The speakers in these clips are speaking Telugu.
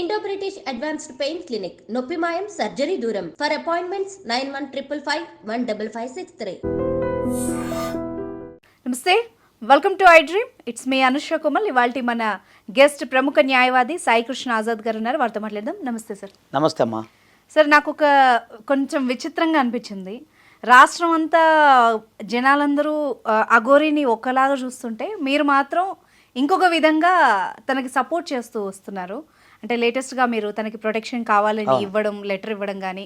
Indo British advanced pain clinic నొప్పి మాయం సర్జరీ దూరం ఫర్ అపాయింట్మెంట్స్ 9155515563. నమస్తే, welcome to I dream. It's me Anusha Kumal. ఇవాళ మన గెస్ట్ ప్రముఖ న్యాయవాది సాయి కృష్ణ ఆజాద్ గారు ఉన్నారు, వారితో మాట్లాడదాం. నమస్తే సార్. నమస్తే అమ్మా. సార్, నాకు కొంచెం విచిత్రంగా అనిపించింది. రాష్ట్రం అంతా జనాలందరూ అఘోరిని ఒకలాగా చూస్తుంటే మీరు మాత్రం ఇంకొక విధంగా తనకి సపోర్ట్ చేస్తూ వస్తున్నారు. అంటే లేటెస్ట్గా మీరు తనకి ప్రొటెక్షన్ కావాలని ఇవ్వడం, లెటర్ ఇవ్వడం కానీ,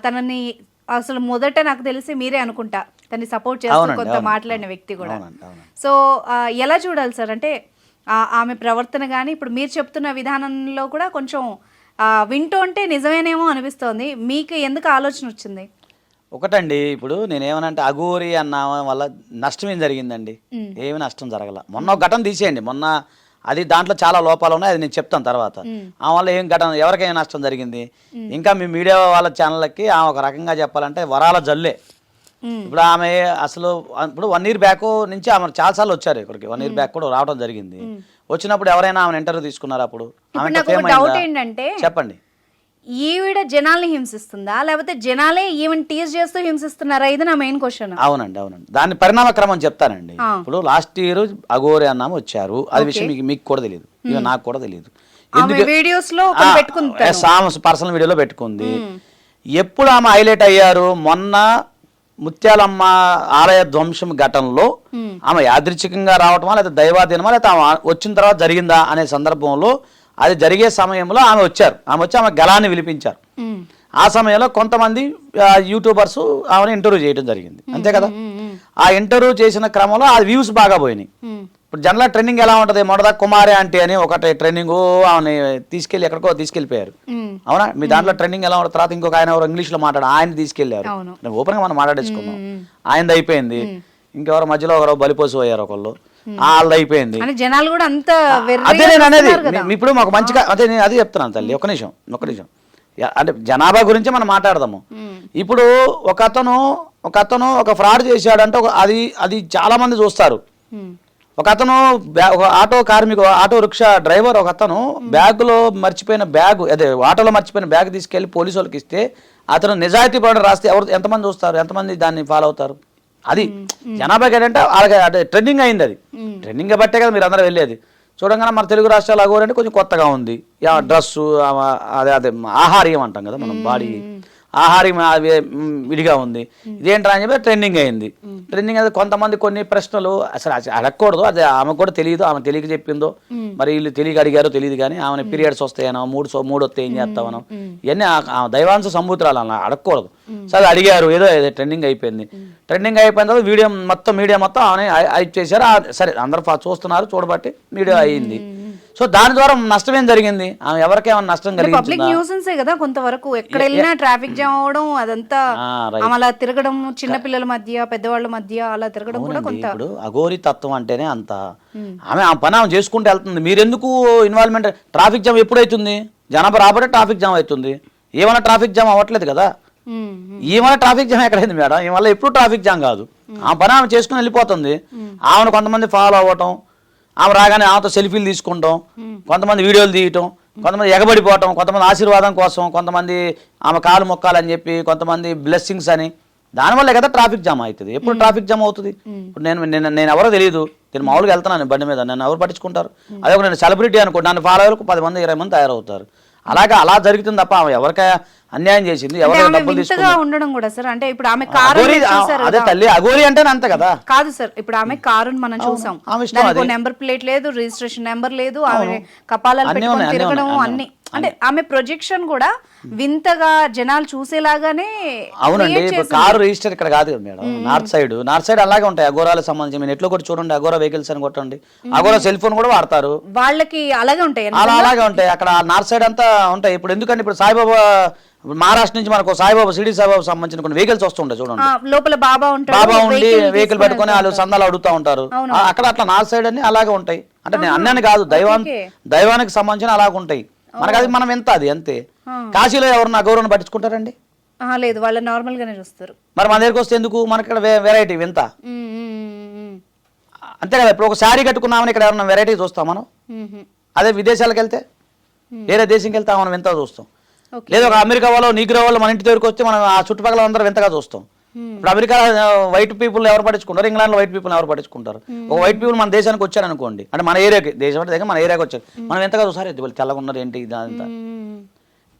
తనని అసలు మొదట నాకు తెలిసి మీరే అనుకుంటా తనని సపోర్ట్ చేస్తూ కొంత మాట్లాడిన వ్యక్తి కూడా. సో ఎలా చూడాలి సార్? అంటే ఆమె ప్రవర్తన కానీ ఇప్పుడు మీరు చెప్తున్న విధానంలో కూడా కొంచెం వింటూ ఉంటే నిజమేనేమో అనిపిస్తోంది. మీకు ఎందుకు ఆలోచన వచ్చింది? ఒకటండి, ఇప్పుడు నేనేమనంటే అఘోరి అన్న వల్ల నష్టం ఏం జరిగిందండి? ఏమి నష్టం జరగల. మొన్న ఒక ఘటన తీసేయండి, మొన్న అది దాంట్లో చాలా లోపాలు ఉన్నాయి, అది నేను చెప్తాను తర్వాత. ఆ వల్ల ఏం ఘటన, ఎవరికైనా నష్టం జరిగింది? ఇంకా మీ మీడియా వాళ్ళ ఛానళ్ళకి ఆమె ఒక రకంగా చెప్పాలంటే వరాల జల్లే. ఇప్పుడు ఆమె అసలు ఇప్పుడు 1 year బ్యాక్ నుంచి ఆమె చాలాసార్లు వచ్చారు ఇక్కడికి. 1 year బ్యాక్ కూడా రావడం జరిగింది. వచ్చినప్పుడు ఎవరైనా ఆమె ఇంటర్వ్యూ తీసుకున్నారు? అప్పుడు చెప్పండి. ఈవిడ జనాల్ని హింసిస్తుందా, లేకపోతే జనాలే ఈవెన్ టీజ్ చేస్తూ హింసిస్తున్నారా? ఇది నా మెయిన్ క్వశ్చన్. అవునండి. దాని పరిణామ క్రమం చెప్తానండి. ఇప్పుడు లాస్ట్ ఇయర్ అఘోరి అన్నాము వచ్చారు, అది విషయం మీకు కూడా తెలియదు, నాకు కూడా తెలియదు. పర్సనల్ వీడియోలో పెట్టుకుంది. ఎప్పుడు ఆమె హైలైట్ అయ్యారు? మొన్న ముత్యాలమ్మ ఆలయ ధ్వంసం ఘటనలో ఆమె యాదృచ్ఛికంగా రావటమా, లేదా దైవాధీనమా, లేదా ఆమె వచ్చిన తర్వాత జరిగిందా అనే సందర్భంలో, అది జరిగే సమయంలో ఆమె వచ్చారు. ఆమె వచ్చి ఆమె గళాన్ని విలిపించారు. ఆ సమయంలో కొంతమంది యూట్యూబర్స్ ఆమెను ఇంటర్వ్యూ చేయడం జరిగింది, అంతే కదా. ఆ ఇంటర్వ్యూ చేసిన క్రమంలో ఆ వ్యూస్ బాగా పోయినాయి. ఇప్పుడు జనరల్ ట్రెండింగ్ ఎలా ఉంటుంది? మొదట కుమారి ఆంటీ అని ఒకటి ట్రెండింగ్, ఆమె తీసుకెళ్లి ఎక్కడికో తీసుకెళ్లిపోయారు, అవునా? మీ దాంట్లో ట్రెండింగ్ ఎలా ఉంటుంది? తర్వాత ఇంకొక ఆయన ఎవరు ఇంగ్లీష్ లో మాట్లాడు, ఆయన తీసుకెళ్లారు. ఓపెన్ గా మనం మాట్లాడేసుకున్నాం, ఆయనది అయిపోయింది. ఇంకెవరు మధ్యలో ఒకరు బలిపోసి పోయారు, ఒకళ్ళు వాళ్ళది అయిపోయింది. జనాలు కూడా అంత అదే నేను అనేది. ఇప్పుడు మాకు మంచిగా అదే నేను అదే చెప్తున్నాను తల్లి. ఒక నిమిషం అంటే జనాభా గురించి మనం మాట్లాడదాము. ఇప్పుడు ఒక అతను ఒక ఫ్రాడ్ చేశాడంటే అది చాలా మంది చూస్తారు. ఒక అతను ఒక ఆటో కార్మికు, ఆటో రిక్షా డ్రైవర్, ఒక అతను బ్యాగులో మర్చిపోయిన ఆటోలో మర్చిపోయిన బ్యాగ్ తీసుకెళ్లి పోలీసు వాళ్ళకి ఇస్తే, అతను నిజాయితీ పడ రాస్తే ఎంతమంది చూస్తారు, ఎంతమంది దాన్ని ఫాలో అవుతారు? అది జనాభాకి ఏంటంటే అలాగే ట్రెండింగ్ అయింది. అది ట్రెండింగ్ బట్టే కదా మీరు అందరూ వెళ్ళేది. చూడంగానే మన తెలుగు రాష్ట్రాలు అఘోరి అంటే కొంచెం కొత్తగా ఉంది. డ్రెస్సు అదే ఆహార్యం అంటాం కదా మనం, బాడీ ఆహార్యం విడిగా ఉంది. ఇదేంటా అని చెప్పి ట్రెండింగ్ అయింది. ట్రెండింగ్ అయితే కొంతమంది కొన్ని ప్రశ్నలు అసలు అడగకూడదు, అది ఆమె కూడా తెలియదు, ఆమె తెలియక చెప్పిందో మరి వీళ్ళు తెలియక అడిగారో తెలియదు. కానీ ఆమె పీరియడ్స్ వస్తాయనో, మూడు వస్తే ఏం చేస్తామనో, ఇవన్నీ దైవాంశ సంభూతురాలు అలా అడగకూడదు. సరే అడిగారు, ఏదో ట్రెండింగ్ అయిపోయింది. ట్రెండింగ్ అయిపోయిన తర్వాత మీడియా మొత్తం ఆమె హైప్ చేశారు. సరే అందరూ చూస్తున్నారు, చూడబట్టి మీడియా అయ్యింది. సో దాని ద్వారా నష్టం ఏం జరిగింది? ఆమె ఎవరికేమైనా నష్టం కలిగింది? పబ్లిక్ న్యూసెన్సే కదా కొంతవరకు. ఎక్కడ వెళ్ళినా ట్రాఫిక్ జామ్ అవడం, అదంతా అలా తిరగడం, చిన్న పిల్లల మధ్య పెద్దవాళ్ళ మధ్య అలా తిరగడం కూడా కొంత. ఇప్పుడు అఘోరి తత్వం అంటేనే అంత. ఆమె ఆ పని ఆమె చేసుకుంటూ వెళ్తుంది. మీరెందుకు ఇన్వాల్వ్మెంట్? ట్రాఫిక్ జామ్ ఎప్పుడు అవుతుంది? జనాభా రాబట్టే ట్రాఫిక్ జామ్ అవుతుంది. ఏమైనా ట్రాఫిక్ జామ్ అవ్వట్లేదు కదా. ఏమైనా ట్రాఫిక్ జామ్ ఎక్కడైంది మేడం? ఈ వల్ల ఎప్పుడు ట్రాఫిక్ జామ్ కాదు. ఆ పని ఆమె చేసుకుని వెళ్ళిపోతుంది. ఆమెను కొంతమంది ఫాలో అవ్వటం, ఆమె రాగానే ఆమెతో సెల్ఫీలు తీసుకుంటాం, కొంతమంది వీడియోలు తీయటం, కొంతమంది ఎగబడిపోవటం, కొంతమంది ఆశీర్వాదం కోసం, కొంతమంది ఆమె కాలు మొక్కాలని చెప్పి, కొంతమంది బ్లెస్సింగ్స్ అని. దానివల్ల కదా ట్రాఫిక్ జామ్ అవుతుంది. ఎప్పుడు ట్రాఫిక్ జామ్ అవుతుంది? ఇప్పుడు నేను ఎవరో తెలియదు, నేను మామూలుగా వెళ్తున్నాను బండి మీద, నన్ను ఎవరు పట్టించుకుంటారు? అదే ఒక నేను సెలబ్రిటీ అనుకో, నన్ను ఫాలో అయ్యేందుకు 10 మంది 20 మంది తయారవుతారు. అలా జరుగుతుంది తప్ప ఆమె ఎవరికై అన్యాయం చేసింది, ఎవరైనా డబ్బులు ఉండడం కూడా సార్. అంటే ఇప్పుడు ఆమె అదే తల్లి అఘోరి అంటే అంతే కదా. కాదు సార్, ఇప్పుడు ఆమె కారుని మనం చూసాం, నెంబర్ ప్లేట్ లేదు, రిజిస్ట్రేషన్ నెంబర్ లేదు, ఆమె కపాలాలు పెట్టుకొని తిరగడం అన్ని. అంటే ఆమె ప్రొజెక్షన్ కూడా వింతగా జనాలు చూసేలాగానే. అవునండి. ఇప్పుడు కారు రిజిస్టర్ ఇక్కడ కాదు కదా మేడం, నార్త్ సైడ్ అలాగే ఉంటాయి అఘోరాలకు సంబంధించి. మీరు ఎట్లా కూడా చూడండి, అఘోరా వెహికల్స్ అని కొట్టండి, అఘోరా సెల్ ఫోన్ కూడా వాడతారు, వాళ్ళకి అలాగే ఉంటాయి, అలాగే ఉంటాయి అక్కడ నార్త్ సైడ్ అంతా ఉంటాయి. ఇప్పుడు ఎందుకంటే ఇప్పుడు సాయిబాబా మహారాష్ట్ర నుంచి మనకు సాయిబాబా షిరిడి సాయిబాబా సంబంధించిన కొన్ని వెహికల్స్ వస్తుంటాయి చూడండి, లోపల బాబా ఉండి వెహికల్ పెట్టుకుని వాళ్ళు సందాలు అడుగుతా ఉంటారు. అక్కడ అట్లా నార్త్ సైడ్ అన్ని అలాగే ఉంటాయి. అంటే నేను అన్నాను కాదు, దైవానికి సంబంధించిన అలాగే ఉంటాయి. మనకు అది మనం ఎంత అది అంతే. కాశీలో ఎవరన్నా గౌరవం పట్టించుకుంటారండి? లేదు, వాళ్ళు నార్మల్ గానే చూస్తారు. మరి మన దగ్గరికి వస్తే ఎందుకు? మనకి ఇక్కడ వెరైటీ వింత అంతే కదా. ఇప్పుడు ఒక శారీ కట్టుకున్నామని ఇక్కడ ఎవరన్నా వెరైటీ చూస్తాం మనం. అదే విదేశాలకు వెళ్తే వేరే దేశంకి వెళ్తే మనం వింతగా చూస్తాం. లేదా ఒక అమెరికా వాళ్ళు నీగ్రో వాళ్ళు మన ఇంటి దగ్గరికి వస్తే మనం ఆ చుట్టుపక్కల అందరూ వింతగా చూస్తాం. ఇప్పుడు అమెరికా వైట్ పీపుల్ ఎవరు పట్టించుకుంటారు, ఇంగ్లాండ్లో వైట్ పీపుల్ ఎవరు పట్టించుకుంటారు. ఒక వైట్ పీపుల్ మన దేశానికి వచ్చారు అనుకోండి, అంటే మన ఏరియాకి, దేశం అంటే దగ్గర మన ఏరియాకి వచ్చారు, మనం ఎంతగా చూసారు వాళ్ళు తెల్లగా ఉన్నారు ఏంటి ఇదంతా.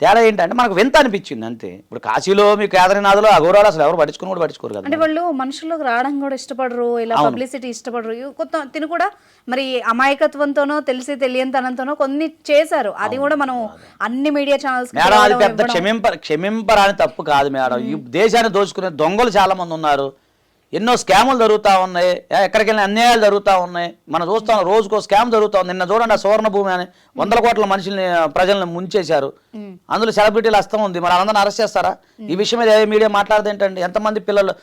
తేడా ఏంటంటే మనకు వింత అనిపించింది అంతే. ఇప్పుడు కాశీలో మీ కేదార్నాథ్లో అఘోరాలు అసలు ఎవరు పట్టించుకుని కూడా పట్టించుకోరు కదా. అంటే వాళ్ళు మనుషుల్లోకి రావడం కూడా ఇష్టపడరు, ఇలా పబ్లిసిటీ ఇష్టపడరు. కొత్త తిను కూడా మరి అమాయకత్వంతోనో తెలిసి తెలియనితనంతోనో కొన్ని చేశారు. అది కూడా మనం అన్ని మీడియా ఛానల్స్ మేడం అది పెద్ద క్షమింపరాని తప్పు కాదు మేడం. ఈ దేశాన్ని దోచుకునే దొంగలు చాలా మంది ఉన్నారు, ఎన్నో స్కాములు జరుగుతూ ఉన్నాయి, ఎక్కడికి వెళ్ళిన అన్యాయాలు జరుగుతూ ఉన్నాయి. మనం చూస్తాం రోజుకో స్కామ్ జరుగుతూ ఉంది. నిన్న చూడండి ఆ సువర్ణ భూమి అని 100 కోట్ల మనుషుల్ని ప్రజల్ని ముంచేశారు, అందులో సెలబ్రిటీలు హస్తం ఉంది. మరి అందరిని అరెస్ట్ చేస్తారా? ఈ విషయం మీద ఏ మీడియా మాట్లాడదు ఏంటండి? ఎంతమంది పిల్లలు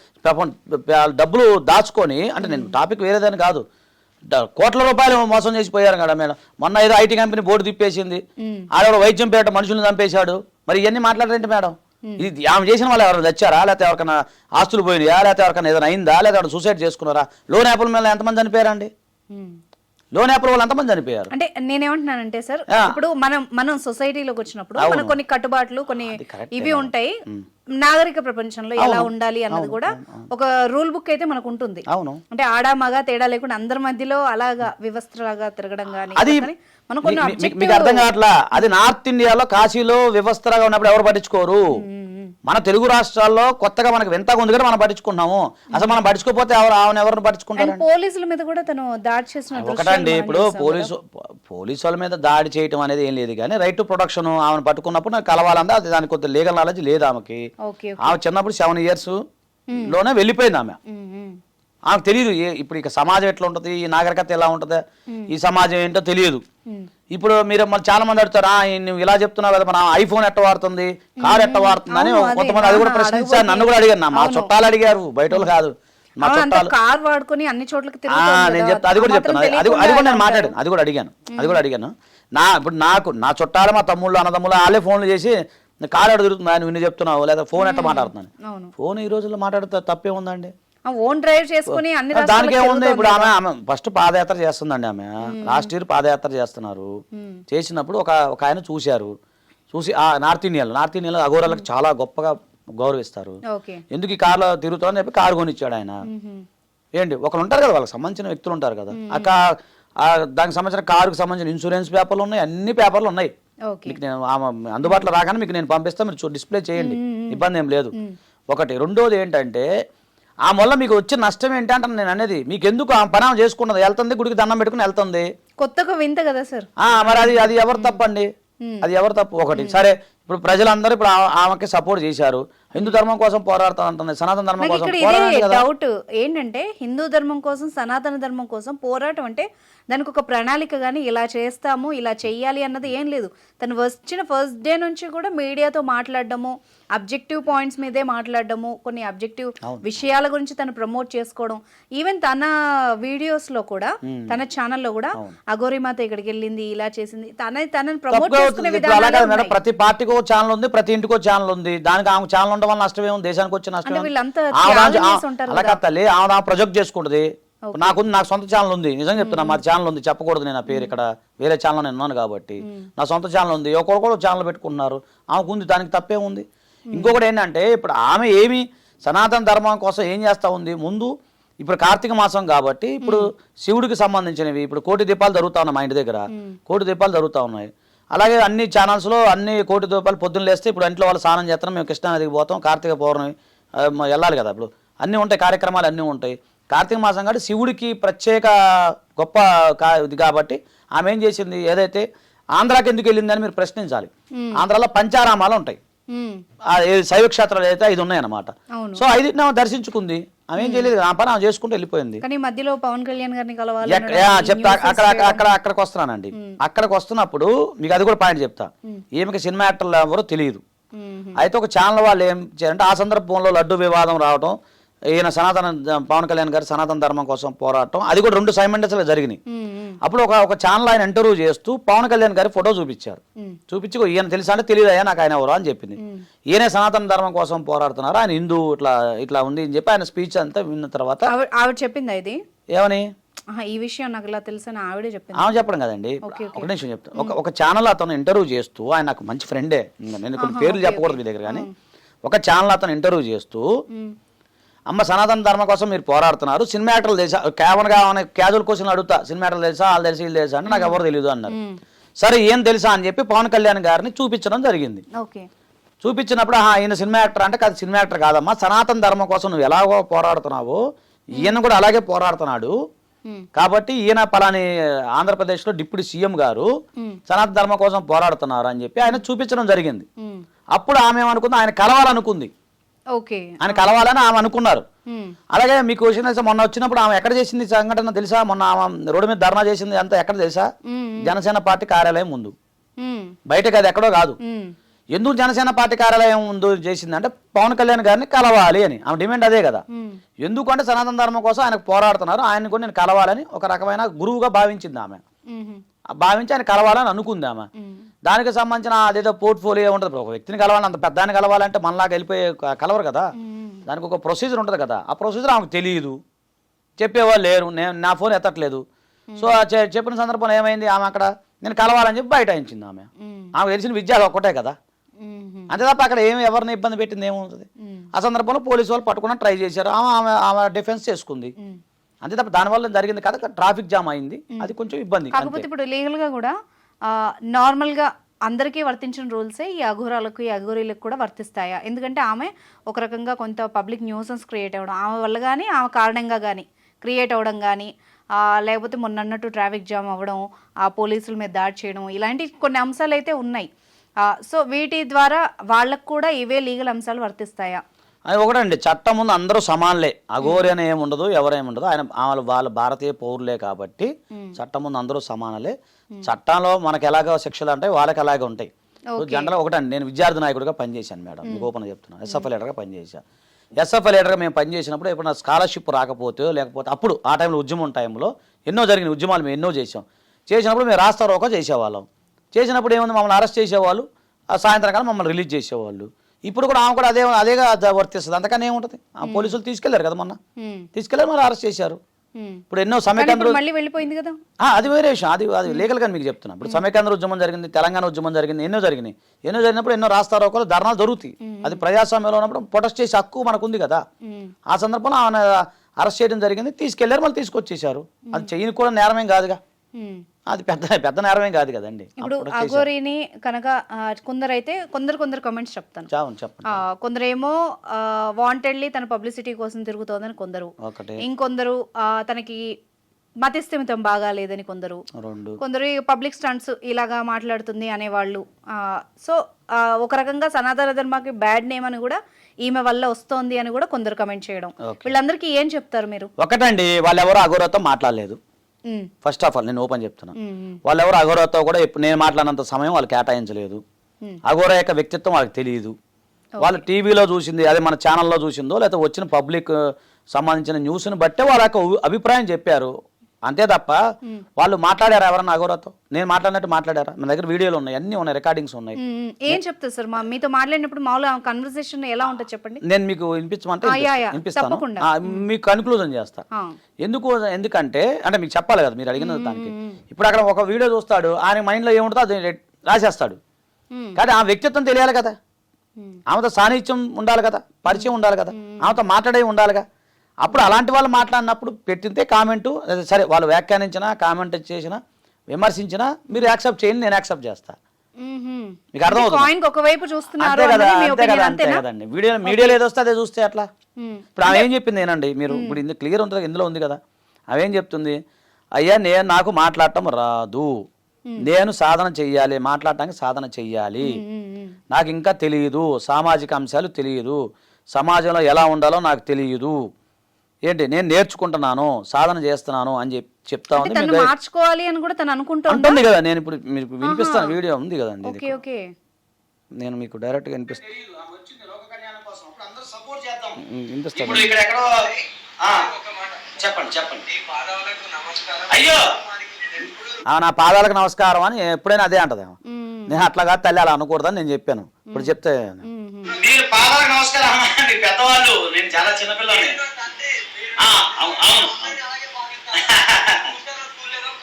డబ్బులు దాచుకొని, అంటే నేను టాపిక్ వేరేదని కాదు, కోట్ల రూపాయలు మోసం చేసిపోయారు కదా మేడం. మొన్న ఏదో ఐటీ కంపెనీ బోర్డు తిప్పేసింది, ఆడ వైద్యం పేట మనుషుల్ని చంపేశాడు. మరి ఇవన్నీ మాట్లాడరేంటి మేడం? ఇది ఆమె చేసిన వాళ్ళు ఎవరైనా తెచ్చారా, లేకపోతే ఎవరికైనా ఆస్తులు పోయినాయా, లేకపోతే ఎవరికైనా ఏదైనా అయిందా, లేదా ఎవరైనా సూసైడ్ చేసుకున్నారా? లోన్ యాప్ల మీద ఎంతమంది చనిపోయారండి? లోన్ యాప్ వాళ్ళు ఎంతమంది చనిపోయారు? అంటే నేనేమంటున్నానంటే సార్, ఇప్పుడు మనం సొసైటీలోకి వచ్చినప్పుడు మనకు కొన్ని కట్టుబాట్లు, కొన్ని ఇవి ఉంటాయి. నాగరిక ప్రపంచంలో ఎలా ఉండాలి అన్నది కూడా ఒక రూల్ బుక్ అయితే మనకు ఉంటుంది. అవును, అంటే ఆడ మగ తేడా లేకుండా అందరి మధ్యలో అలాగా వ్యవస్థలాగా తిరగడం కానీ అది మీకు అర్థం కావట్లా. అది నార్త్ ఇండియాలో కాశీలో వ్యవస్థగా ఉన్నప్పుడు ఎవరు పట్టించుకోరు. మన తెలుగు రాష్ట్రాల్లో కొత్తగా మనకు వింతగా ఉంది కదా మనం పట్టించుకున్నాము. అసలు మనం పట్టించుకోకపోతే ఎవరిని పట్టించుకుంటారు? పోలీసుల మీద కూడా తను దాడి చేసిన ఒకటండి. ఇప్పుడు పోలీసు వాళ్ళ మీద దాడి చేయటం అనేది ఏం లేదు, కానీ రైట్ టు ప్రొటెక్షన్ ఆమెను పట్టుకున్నప్పుడు నాకు కలవాలందా, అది దానికి కొద్దిగా లీగల్ నాలెడ్జ్ లేదు ఆమెకి. ఆమె చిన్నప్పుడు 7 years లోనే వెళ్ళిపోయింది ఆమె. ఆమెకు తెలియదు ఇప్పుడు ఇక సమాజం ఎట్లా ఉంటుంది, ఈ నాగరికత ఎలా ఉంటుంది, ఈ సమాజం ఏంటో తెలియదు. ఇప్పుడు మీరు మళ్ళీ చాలా మంది అడుగుతారా, నువ్వు ఇలా చెప్తున్నావు కదా, మన ఐఫోన్ ఎట్ట వాడుతుంది, కార్ ఎట్ట వాడుతుంది అని కొంతమంది అది కూడా ప్రశ్నించారు. నన్ను కూడా అడిగారు, మా చుట్టాలు అడిగారు, బయట వాళ్ళు కాదు, మా చుట్టాలు. కార్ వాడుకొని అన్ని చోట్లకి నేను చెప్తా, అది కూడా చెప్తాను, అది కూడా నేను మాట్లాడాను, అది కూడా అడిగాను. ఇప్పుడు నా చుట్టాలు, మా తమ్ముళ్ళు అన్నదమ్ముళ్ళు వాళ్ళే ఫోన్లు చేసి కార్ ఎడ తిరుగుతుంది అని విని చెప్తున్నావు, లేదా ఫోన్ ఎట్ట మాట్లాడుతున్నాను. ఫోన్ ఈ రోజుల్లో మాట్లాడితే తప్పే ఉందండి. ఓన్ డ్రైవ్ చేసుకుని అన్ని దానికి ఏముంది. ఇప్పుడు ఆమె ఫస్ట్ పాదయాత్ర చేస్తుందండి. ఆమె లాస్ట్ ఇయర్ పాదయాత్ర చేస్తున్నారు. చేసినప్పుడు ఒక ఆయన చూసి ఆ నార్త్ ఇండియాలో అఘోరాలకు చాలా గొప్పగా గౌరవిస్తారు. ఎందుకు ఈ కార్లో తిరుగుతారని చెప్పి కారు కొనిచ్చాడు ఆయన. ఏంటి ఒకరు ఉంటారు కదా, వాళ్ళకి సంబంధించిన వ్యక్తులు ఉంటారు కదా, దానికి సంబంధించిన కారుకి సంబంధించిన ఇన్సూరెన్స్ పేపర్లు ఉన్నాయి, అన్ని పేపర్లు ఉన్నాయి. మీకు నేను అందుబాటులో రాగానే మీకు నేను పంపిస్తాను, మీరు డిస్ప్లే చేయండి, ఇబ్బంది ఏం లేదు. ఒకటి. రెండోది ఏంటంటే ఆ వల్ల మీకు వచ్చే నష్టం ఏంటి అంటే నేను అనేది, మీకు ఎందుకు ఆ పని చేసుకున్నది, వెళ్తుంది గుడికి దండం పెట్టుకుని వెళ్తుంది, కొత్తగా వింత కదా సార్. మరి అది ఎవరు తప్పండి? అది ఎవరు తప్పు? ఒకటి. సరే ఇప్పుడు ప్రజలందరూ ఇప్పుడు ఆమెకి సపోర్ట్ చేశారు, హిందూ ధర్మం కోసం పోరాడుతా ఉంటుంది, సనాతన ధర్మం కోసం. డౌట్ ఏంటంటే హిందూ ధర్మం కోసం, సనాతన ధర్మం కోసం పోరాటం అంటే దానికి ఒక ప్రణాళిక కానీ ఇలా చేస్తాము, ఇలా చెయ్యాలి అన్నది ఏం లేదు. తను వచ్చిన ఫస్ట్ డే నుంచి కూడా మీడియాతో మాట్లాడడము, అబ్జెక్టివ్ పాయింట్స్ మీదే మాట్లాడడము, కొన్ని అబ్జెక్టివ్ విషయాల గురించి తను ప్రమోట్ చేసుకోవడం. ఈవెన్ తన వీడియోస్ లో కూడా, తన ఛానల్లో కూడా అఘోరిమాత ఇక్కడికి వెళ్ళింది, ఇలా చేసింది, తనని ప్రమోట్ చేసుకునే విధానం. ప్రతి పార్టీకి ఒక ఛానల్ ఉంది, ప్రతి ఇంటికి ఒక ఛానల్ ఉంది. దానికి ఆమె ఛానల్ ఉండడం వల్ల నష్టమే ఉంది, దేశానికి వచ్చే నష్టమే. అలా కత్తలే ఆమె ప్రొజెక్ట్ చేసుకుంటుంది. నాకు సొంత ఛానల్ ఉంది, నిజంగా చెప్తున్నా, మా ఛానల్ ఉంది, చెప్పకూడదు నేను ఆ పేరు, ఇక్కడ వేరే ఛానల్ నేను ఉన్నాను కాబట్టి. నా సొంత ఛానల్ ఉంది, ఒకరు ఛానల్ పెట్టుకుంటున్నారు, ఆమెకు ఉంది, దానికి తప్పే ఉంది. ఇంకొకటి ఏంటంటే ఇప్పుడు ఆమె ఏమి సనాతన ధర్మం కోసం ఏం చేస్తూ ఉంది. ముందు ఇప్పుడు కార్తీక మాసం కాబట్టి ఇప్పుడు శివుడికి సంబంధించినవి ఇప్పుడు 1 కోటి దీపాలు జరుగుతూ ఉన్నాయి మా ఇంటి దగ్గర, 1 కోటి దీపాలు జరుగుతూ ఉన్నాయి. అలాగే అన్ని ఛానల్స్లో అన్ని 1 కోటి దీపాలు పొద్దున్న లేస్తే ఇప్పుడు ఇంట్లో వాళ్ళు స్నానం చేస్తాం, మేము కృష్ణానదికి పోతాం, కార్తీక పౌర్ణమి వెళ్ళాలి కదా, ఇప్పుడు అన్నీ ఉంటాయి, కార్యక్రమాలు అన్నీ ఉంటాయి. కార్తీక మాసం కాబట్టి శివుడికి ప్రత్యేక గొప్ప ఇది కాబట్టి ఆమె ఏం చేసింది, ఏదైతే ఆంధ్రాకి ఎందుకు వెళ్ళిందని మీరు ప్రశ్నించాలి. ఆంధ్రాలో పంచారామాలు ఉంటాయి, శైవ క్షేత్రాలు అయితే 5 ఉన్నాయి అన్నమాట. సో 5 దర్శించుకుంది, ఆమె ఏం చేయలేదు, ఆ పని ఆమె చేసుకుంటూ వెళ్ళిపోయింది. మధ్యలో పవన్ కళ్యాణ్ గారిని చెప్తా, అక్కడికి వస్తున్నానండి. అక్కడికి వస్తున్నప్పుడు మీకు అది కూడా పాయింట్ చెప్తా. ఈమెకి సినిమా యాక్టర్లు ఎవరో తెలియదు. అయితే ఒక ఛానల్ వాళ్ళు ఏం చేయాలంటే ఆ సందర్భంలో లడ్డు వివాదం రావడం, ఈయన పవన్ కళ్యాణ్ గారు సనాతన ధర్మం కోసం పోరాటం, అది కూడా 2 సైమండస్లో జరిగినాయి. అప్పుడు ఒక ఛానల్ ఆయన ఇంటర్వ్యూ చేస్తూ పవన్ కళ్యాణ్ గారి ఫోటో చూపించారు. చూపించి ఈయన తెలుసా అంటే తెలియదయ్యా నాకు ఆయన ఎవరో అని చెప్పింది. ఈయనే సనాతన ధర్మం కోసం పోరాడుతున్నారు, ఆయన హిందూ ఇట్లా ఉంది అని చెప్పి ఆయన స్పీచ్ అంతా విన్న తర్వాత ఆవిడ చెప్పింది ఇది ఏమని, ఈ విషయం నాకు ఇలా తెలుసని ఆవిడే చెప్పింది. ఆమె చెప్పడం కదండి. ఒక నిమిషం చెప్తాను. ఒక ఛానల్ అతను ఇంటర్వ్యూ చేస్తూ, ఆయన నాకు మంచి ఫ్రెండే, నేను కొన్ని పేర్లు చెప్పకూడదు మీ దగ్గర, కానీ ఒక ఛానల్ అతను ఇంటర్వ్యూ చేస్తూ, అమ్మ సనాతన ధర్మం కోసం మీరు పోరాడుతున్నారు, సినిమా యాక్టర్లు తెలుసా, కేవలంగా క్యాజువల్ క్వశ్చన్లు అడుగుతా, సినిమా యాక్టర్లు తెలుసా, వాళ్ళు తెలిసి వీళ్ళు తెలుసా అంటే నాకు ఎవరు తెలియదు అన్నారు. సరే ఏం తెలుసా అని చెప్పి పవన్ కళ్యాణ్ గారిని చూపించడం జరిగింది. చూపించినప్పుడు ఈయన సినిమా యాక్టర్ అంటే కాదు, సినిమా యాక్టర్ కాదమ్మా, సనాతన ధర్మం కోసం నువ్వు ఎలాగో పోరాడుతున్నావో ఈయన కూడా అలాగే పోరాడుతున్నాడు, కాబట్టి ఈయన పలాని ఆంధ్రప్రదేశ్లో డిప్యూటీ సీఎం గారు సనాతన ధర్మం కోసం పోరాడుతున్నారు అని చెప్పి ఆయన చూపించడం జరిగింది. అప్పుడు ఆమె ఏమనుకుంది, ఆయన కలవాలనుకుంది, ఆయన కలవాలని ఆమె అనుకున్నారు. అలాగే మీకు విషయం తెలుసా, మొన్న వచ్చినప్పుడు ఆమె ఎక్కడ చేసింది సంఘటన తెలుసా, మొన్న ఆమె రోడ్డు మీద ధర్నా చేసింది అంతా ఎక్కడ తెలుసా, జనసేన పార్టీ కార్యాలయం ముందు, బయటకు అది ఎక్కడో కాదు. ఎందుకు జనసేన పార్టీ కార్యాలయం ముందు చేసింది అంటే పవన్ కళ్యాణ్ గారిని కలవాలి అని ఆమె డిమాండ్ అదే కదా. ఎందుకంటే సనాతన ధర్మం కోసం ఆయనకు పోరాడుతున్నారు, ఆయన్ని కూడా నేను కలవాలని ఒక రకమైన గురువుగా భావించింది ఆమె, భావించి ఆయన కలవాలని అనుకుంది ఆమె. దానికి సంబంధించిన అదేదో పోర్ట్ఫోలియో ఉంటుంది. ఒక వ్యక్తిని కలవాలని, అంత పెద్ద ఆయన కలవాలంటే మనలాగా వెళ్ళిపోయే కలవరు కదా, దానికి ఒక ప్రొసీజర్ ఉంటుంది కదా. ఆ ప్రొసీజర్ ఆమెకు తెలియదు, చెప్పేవాళ్ళు లేరు, నా ఫోన్ ఎత్తట్లేదు. సో చెప్పిన సందర్భంలో ఏమైంది, ఆమె అక్కడ నేను కలవాలని చెప్పి బయటాయించింది ఆమె. ఆమెకు తెలిసిన విద్య అది ఒక్కటే కదా, అంతే తప్ప అక్కడ ఏమి ఎవరిని ఇబ్బంది పెట్టింది ఏముంటుంది. ఆ సందర్భంలో పోలీసు వాళ్ళు పట్టుకుని ట్రై చేశారు, ఆమె డిఫెన్స్ చేసుకుంది, అంతే తప్ప దానివల్ల జరిగింది కదా, ట్రాఫిక్ జామ్ అయింది, అది కొంచెం ఇబ్బంది. కాకపోతే ఇప్పుడు లీగల్ గా కూడా నార్మల్ గా అందరికీ వర్తించిన రూల్సే ఈ అఘోరాలకు, ఈ అఘోరీలకు కూడా వర్తిస్తాయా? ఎందుకంటే ఆమె ఒక రకంగా కొంత పబ్లిక్ న్యూసెన్స్ క్రియేట్ అవ్వడం, ఆమె వల్ల కానీ ఆమె కారణంగా కానీ క్రియేట్ అవ్వడం కానీ, లేకపోతే మొన్నట్టు ట్రాఫిక్ జామ్ అవ్వడం, ఆ పోలీసుల మీద దాడి చేయడం, ఇలాంటి కొన్ని అంశాలు అయితే ఉన్నాయి. సో వీటి ద్వారా వాళ్ళకు కూడా ఇవే లీగల్ అంశాలు వర్తిస్తాయా? అది ఒకటండి, చట్టం ముందు అందరూ సమానులే, అఘోరి అని ఏముండదు, ఎవరేముండదు, ఆయన వాళ్ళ భారతీయ పౌరులే కాబట్టి చట్టం ముందు అందరూ సమానలే. చట్టంలో మనకు ఎలాగో శిక్షలు ఉంటాయి, వాళ్ళకి అలాగే ఉంటాయి. జనరల్ ఒకటండి, నేను విద్యార్థి నాయకుడిగా పనిచేశాను మేడం, మీకు ఓపెన్ చెప్తున్నాను, ఎస్ఎఫ్ఐ లీడర్గా పనిచేశాను. ఎస్ఎఫ్ఐ లీడర్గా మేము పనిచేసినప్పుడు ఎప్పుడైనా స్కాలర్షిప్ రాకపోతే, లేకపోతే అప్పుడు ఆ టైంలో ఉద్యమం టైంలో ఎన్నో జరిగిన ఉద్యమాలు మేము ఎన్నో చేసినప్పుడు మేము రాస్తా రోకో చేసేవాళ్ళం. చేసినప్పుడు ఏముంది, మమ్మల్ని అరెస్ట్ చేసేవాళ్ళు, సాయంత్రం కాలం మమ్మల్ని రిలీజ్ చేసేవాళ్ళు. ఇప్పుడు కూడా ఆమె కూడా అదేగా వర్తిస్తుంది, అంతకని ఏముంటుంది. ఆ పోలీసులు తీసుకెళ్లారు కదా, మొన్న తీసుకెళ్లారు, మరి అరెస్ట్ చేశారు. ఇప్పుడు ఎన్నో సమైక్యాంధ్ర వెళ్ళిపోయింది కదా, అది వేరే విషయం, అది లీగల్ గా మీకు చెప్తున్నా. ఇప్పుడు సమైక్యాంధ్ర ఉద్యమం జరిగింది, తెలంగాణ ఉద్యమం జరిగింది, ఎన్నో జరిగినప్పుడు ఎన్నో రాస్తారోకలు, ధర్నాలు జరుగుతాయి. అది ప్రజాస్వామ్యంలో ఉన్నప్పుడు ప్రొటెస్ట్ చేసే హక్కు మనకు ఉంది కదా. ఆ సందర్భంలో ఆమె అరెస్ట్ చేయడం జరిగింది, తీసుకెళ్లారు, మళ్ళీ తీసుకొచ్చేసారు. అది చేయని కూడా నేరమేం కాదుగా, అది పెద్ద నేరమేం కాదు కదండి. ఇప్పుడు అఘోరిని కనుక కొందరైతే కొందరు కమెంట్స్ చెప్తాను. కొందరేమో వాంటెడ్లీ తన పబ్లిసిటీ కోసం తిరుగుతోందని కొందరు, ఇంకొందరు తనకి మతిస్థిమితం బాగాలేదని కొందరు పబ్లిక్ స్టంట్స్ ఇలాగా మాట్లాడుతుంది అనేవాళ్ళు. సో ఒక రకంగా సనాతన ధర్మాకి బ్యాడ్ నేమ్ అని కూడా ఈమె వల్ల వస్తోంది అని కూడా కొందరు కమెంట్ చేయడం. వీళ్ళందరికీ ఏం చెప్తారు మీరు? ఒకటండి, వాళ్ళెవరో అఘోరతో మాట్లాడలేదు. ఫస్ట్ ఆఫ్ ఆల్ నేను ఓపెన్ చెప్తున్నా, వాళ్ళు ఎవరు అఘోరతో కూడా నేను మాట్లాడినంత సమయం వాళ్ళు కేటాయించలేదు. అఘోర యొక్క వ్యక్తిత్వం వాళ్ళకి తెలియదు. వాళ్ళు టీవీలో చూసింది, అదే మన ఛానల్లో చూసిందో, లేకపోతే వచ్చిన పబ్లిక్ సంబంధించిన న్యూస్ని బట్టే వాళ్ళ యొక్క అభిప్రాయం చెప్పారు, అంతే తప్ప వాళ్ళు మాట్లాడారా ఎవరన్నా అఘోరతో? నేను మాట్లాడినట్టు మాట్లాడారా? మన దగ్గర వీడియోలు ఉన్నాయి, అన్ని ఉన్నాయి, రికార్డింగ్స్ ఉన్నాయి. ఏం చెప్తారు సార్ మీతో మాట్లాడినప్పుడు మామూలుగా కన్వర్సేషన్ ఎలా ఉంటుంది చెప్పండి? నేను మీకు వినిపించమంటే వినిపిస్తాను, మీకు కన్క్లూజన్ చేస్తా. ఎందుకంటే అంటే మీకు చెప్పాలి కదా, మీరు అడిగిన దానికి. ఇప్పుడు అక్కడ ఒక వీడియో చూస్తాడు, ఆయన మైండ్ లో ఏముంటుందో అది రాసేస్తాడు. కానీ ఆ వ్యక్తిత్వం తెలియాలి కదా, ఆమెతో సాన్నిధ్యం ఉండాలి కదా, పరిచయం ఉండాలి కదా, ఆమెతో మాట్లాడే ఉండాలిగా. అప్పుడు అలాంటి వాళ్ళు మాట్లాడినప్పుడు పెట్టితే కామెంటు, సరే వాళ్ళు వ్యాఖ్యానించినా, కామెంట్ చేసినా, విమర్శించినా మీరు యాక్సెప్ట్ చేయండి, నేను యాక్సెప్ట్ చేస్తా. మీకు అర్థమవుతుంది కదండి. మీడియాలో ఏదో వస్తే అదే చూస్తే అట్లా. ఇప్పుడు ఆమె ఏం చెప్పింది ఏనండి, మీరు ఇప్పుడు ఇందులో క్లియర్ ఉంటుంది, ఇందులో ఉంది కదా. ఆమెం చెప్తుంది, అయ్యా నాకు మాట్లాడటం రాదు, నేను సాధన చెయ్యాలి, మాట్లాడటానికి సాధన చెయ్యాలి, నాకు ఇంకా తెలియదు, సామాజిక అంశాలు తెలియదు, సమాజంలో ఎలా ఉండాలో నాకు తెలియదు, ఏంటి నేను నేర్చుకుంటున్నాను, సాధన చేస్తున్నాను అని చెప్తా ఉంది. మార్చుకోవాలి అని కూడా తను అనుకుంటుంది కదా. నేను ఇప్పుడు మీకు వినిపిస్తాను, వీడియో ఉంది కదండి, నేను మీకు డైరెక్ట్ గా వినిపిస్తాను. నా పాదాలకు నమస్కారం అని ఎప్పుడైనా అదే అంటది. నేను అట్లాగా తల్లి అలా అనకూడదని నేను చెప్పాను. ఇప్పుడు చెప్తే మీరు పాదాలకు నమస్కారం పెద్దవాళ్ళు, నేను చాలా చిన్నపిల్లని. అవును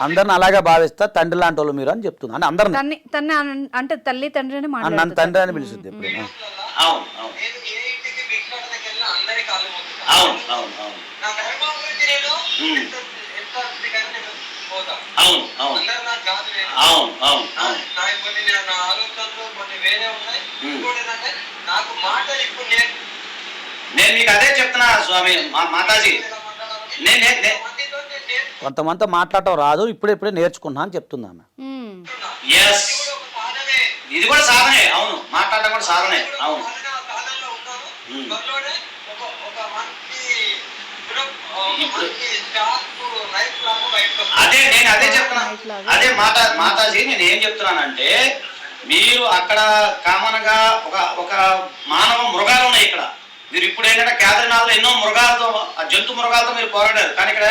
అందరిని అలాగే భావిస్తా, తండ్రి లాంటి వాళ్ళు మీరు అని చెప్తుంది అంటే అందరిని తన్ని అంటే తల్లి తండ్రి అని నన్ను మాట్లాడుతుంది. తండ్రి అని పిలుస్తుంది ఎప్పుడు. అవును అవును నేను ఏ ఇంటికి భిక్షాటనకి వెళ్ళినా అందరి కాళ్ళు మొక్కుతా. అవును అవును అవును నా ధర్మం గురించి నేను ఎంత స్థితికైనా నేను పోతా. అవును అవును అందరు నాకు కాదు నేను. అవును అవును అవును నా ఆలోచనలు కొన్ని వేరే ఉన్నాయి. ఇంకోటి ఏంటంటే నాకు మాటలు ఇప్పుడు నేను మీకు అదే చెప్తున్నా స్వామి మాతాజీ. కొంతమంది మాట్లాడటం రాదు, ఇప్పుడే నేర్చుకున్నా అని చెప్తుంది ఆమె. ఎస్, ఇది కూడా సాధనే. అవును, మాట్లాడటం కూడా సాధనే. అవును అదే నేను అదే చెప్తున్నా. అదే మాతాజీ నేను ఏం చెప్తున్నానంటే, మీరు అక్కడ కామన్ గా ఒక మానవ మృగాలు ఉన్నాయి ఇక్కడ. మీరు ఇప్పుడు ఏంటంటే కేదార్నాథ్లో ఎన్నో మృగాలతో, జంతు మృగాలతో మీరు పోరాడారు, కానీ ఇక్కడ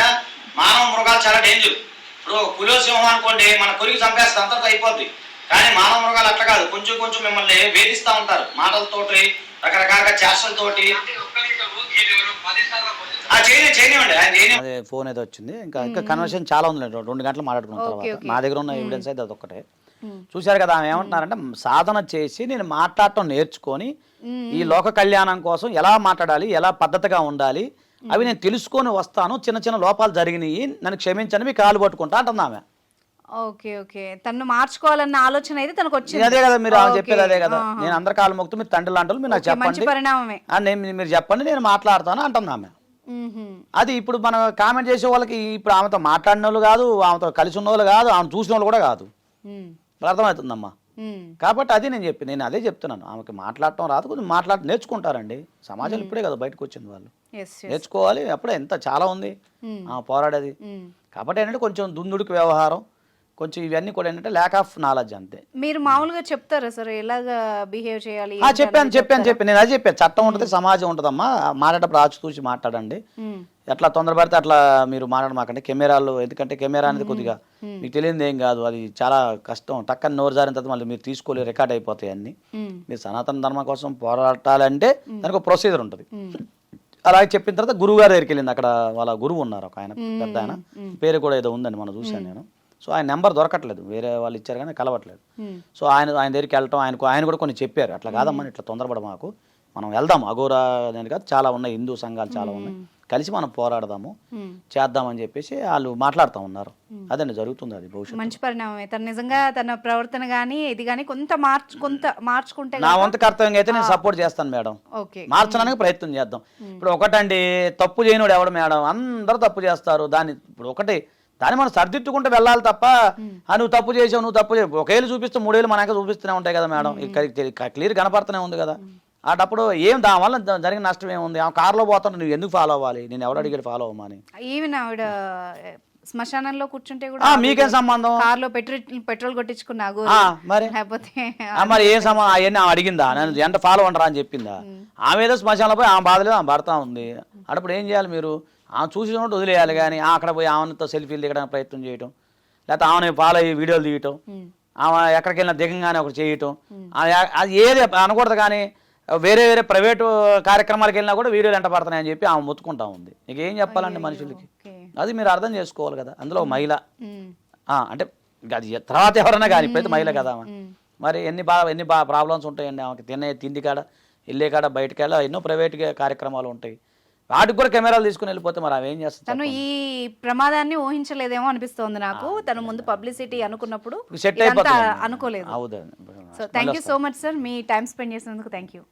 మానవ మృగాలు చాలా డేంజర్. ఇప్పుడు పులి సింహం అనుకోండి, మన కొరికి చంపేస్తే అంతతో అయిపోద్ది. కానీ మానవ మృగాలు అట్లా కాదు, కొంచెం కొంచెం మిమ్మల్ని వేధిస్తూ ఉంటారు మాటలతోటి, రకరకాల చేష్టలతోటి. చేయనివ్వండి, ఆయన చేయనివ్వండి. అదే ఫోన్ ఏదో వచ్చింది, ఇంకా కన్వర్సేషన్ చాలా ఉంది, 2 గంటలు మాట్లాడుకున్న తర్వాత నా దగ్గర ఉన్న ఎవిడెన్స్ అయితే అదొక్కటే. చూశారు కదా, ఆమె ఏమంటున్నారంటే సాధన చేసి నేను మాట్లాడటం నేర్చుకొని ఈ లోక కళ్యాణం కోసం ఎలా మాట్లాడాలి, ఎలా పద్ధతిగా ఉండాలి అవి నేను తెలుసుకొని వస్తాను, చిన్న చిన్న లోపాలు జరిగినాయి, నన్ను క్షమించని మీ కాలు పట్టుకుంటా అంటుంది ఆమె. ఓకే ఓకే, తను మార్చుకోవాలన్న ఆలోచన అయితే తనకు వచ్చింది. అదే కదా మీరు చెప్పేది, అదే కదా. నేను అందరి కాలు మొక్కుతూ మీరు తండ్రి లాంటి మీరు నాకు చెప్పండి, పరిణామమే మీరు చెప్పండి, నేను మాట్లాడతాను అంటుంది ఆమె. అది ఇప్పుడు మనం కామెంట్ చేసే వాళ్ళకి ఇప్పుడు ఆమెతో మాట్లాడిన వాళ్ళు కాదు, ఆమెతో కలిసి ఉన్న వాళ్ళు కాదు, ఆమె చూసిన వాళ్ళు కూడా కాదు, అర్థమవుతుందమ్మా. కాబట్టి అది నేను అదే చెప్తున్నాను, ఆమెకి మాట్లాడటం రాదు, కొంచెం నేర్చుకుంటారండి. సమాజం ఇప్పుడే కదా బయటకు వచ్చింది, వాళ్ళు నేర్చుకోవాలి. అప్పుడే ఎంత చాలా ఉంది పోరాడేది. కాబట్టి ఏంటంటే కొంచెం దుందుడికి వ్యవహారం, కొంచెం ఇవన్నీ కూడా ఏంటంటే ల్యాక్ ఆఫ్ నాలెడ్జ్ అంతే. మీరు మామూలుగా చెప్తారా సార్ ఎలాగా బిహేవ్ చేయాలి? చెప్పాను నేను అదే చెప్పాను. చట్టం ఉంటుంది, సమాజం ఉంటుందమ్మా. మాట్లాడేటప్పుడు ఆచితూచి మాట్లాడండి, ఎట్లా తొందరపడితే అట్లా మీరు మాట్లాడమాకండి. కెమెరాలు, ఎందుకంటే కెమెరా అనేది కొద్దిగా మీకు తెలియదు ఏం కాదు, అది చాలా కష్టం. టక్కని నోరు జారిన తర్వాత మళ్ళీ మీరు తీసుకోలేరు, రికార్డ్ అయిపోతాయి అన్ని. మీరు సనాతన ధర్మం కోసం పోరాటాలంటే దానికి ఒక ప్రొసీజర్ ఉంటుంది. అలాగే చెప్పిన తర్వాత గురువు గారి దగ్గరికి వెళ్ళింది. అక్కడ వాళ్ళ గురువు ఉన్నారు, ఒక ఆయన పెద్ద ఆయన, పేరు కూడా ఏదో ఉందని మనం చూశాను నేను. సో ఆయన నెంబర్ దొరకట్లేదు, వేరే వాళ్ళు ఇచ్చారు కానీ కలవట్లేదు. సో ఆయన దగ్గరికి వెళ్ళటం, ఆయన కూడా కొన్ని చెప్పారు, అట్లా కాదమ్మా ఇట్లా తొందరపడ మాకు, మనం వెళ్దాం, అఘోరా అనేది కాదు, చాలా ఉన్నాయి, హిందూ సంఘాలు చాలా ఉన్నాయి, కలిసి మనం పోరాడదాము, చేద్దామని చెప్పేసి వాళ్ళు మాట్లాడుతూ ఉన్నారు. అదండి జరుగుతుంది, అది భవిష్యత్తు. మంచి పరిణామమే. తను నిజంగా తన ప్రవర్తన కానీ ఇది కానీ కొంత మార్చుకుంటే నా వంతు కర్తవ్యంగా అయితే నేను సపోర్ట్ చేస్తాను మేడం, మార్చడానికి ప్రయత్నం చేద్దాం. ఇప్పుడు ఒకటండి, తప్పు చేయనోడు ఎవడు మేడం, అందరూ తప్పు చేస్తారు. ఇప్పుడు దాన్ని మనం సర్దిట్టుకుంటూ వెళ్ళాలి తప్ప నువ్వు తప్పు చేసావు, నువ్వు తప్పు చేసావు, 1 ఏళ్ళు చూపిస్తే 3 ఏళ్ళు మనకే చూపిస్తూనే ఉంటాయి కదా మేడం. క్లియర్ కనపడుతూనే ఉంది కదా. అటప్పుడు దానివల్ల జరిగిన నష్టం ఏముంది? ఆ కారులో పోతుంటే నువ్వు ఎందుకు ఫాలో అవ్వాలి? నేను ఎవడు అడిగాడు ఫాలో అవ్వమని? ఈవెన్ ఆవిడ శ్మశానంలో కూర్చుంటే కూడా మీకేం సంబంధం? కార్లో పెట్రోల్ కొట్టించుకున్నా మరి ఏం సంబంధం? అవన్నీ అడిగిందా? నేను ఎంత ఫాలో ఉండరా అని చెప్పిందా? ఆమె ఏదో శ్మశానంలో పోయి ఆమె బాధలేదు, ఆమె భర్త ఉంది. అప్పుడు ఏం చేయాలి మీరు? ఆమె చూసినట్టు వదిలేయాలి, కానీ అక్కడ పోయి ఆమెతో సెల్ఫీలు దిగడానికి ప్రయత్నం చేయటం, లేకపోతే ఆమెను ఫాలో అయ్యి వీడియోలు తీయటం, ఆమె ఎక్కడికి వెళ్ళినా దిగంగానే ఒకటి చేయటం, అది ఏది అనకూడదు. కానీ వేరే ప్రైవేటు కార్యక్రమాలకు వెళ్ళినా కూడా వీడియోలు ఎంట పడుతున్నాయి అని చెప్పి ఆమె మొత్తుకుంటా ఉంది. నీకు ఏం చెప్పాలండి మనుషులకి? అది మీరు అర్థం చేసుకోవాలి కదా. అందులో మహిళ అంటే అది తర్వాత ఎవరైనా కానీ ఇప్పుడైతే మహిళ కదా ఆమె. మరి ఎన్ని ప్రాబ్లమ్స్ ఉంటాయండి ఆమెకి. తిండి కాడ, వెళ్ళే కాడ, బయటకు వెళ్ళ ఎన్నో ప్రైవేట్ కార్యక్రమాలు ఉంటాయి. వాటికి కూడా కెమెరాలు తీసుకుని వెళ్ళిపోతే మరి అవి ఏం చేస్తారు? తను ఈ ప్రమాదాన్ని ఊహించలేదేమో అనిపిస్తోంది నాకు. తను ముందు పబ్లిసిటీ అనుకున్నప్పుడు సెట్ అయిపోతుంది, అనుకోలేదు. అవుతుంది. So thank you so much sir, me time spend చేసినందుకు థ్యాంక్ యూ.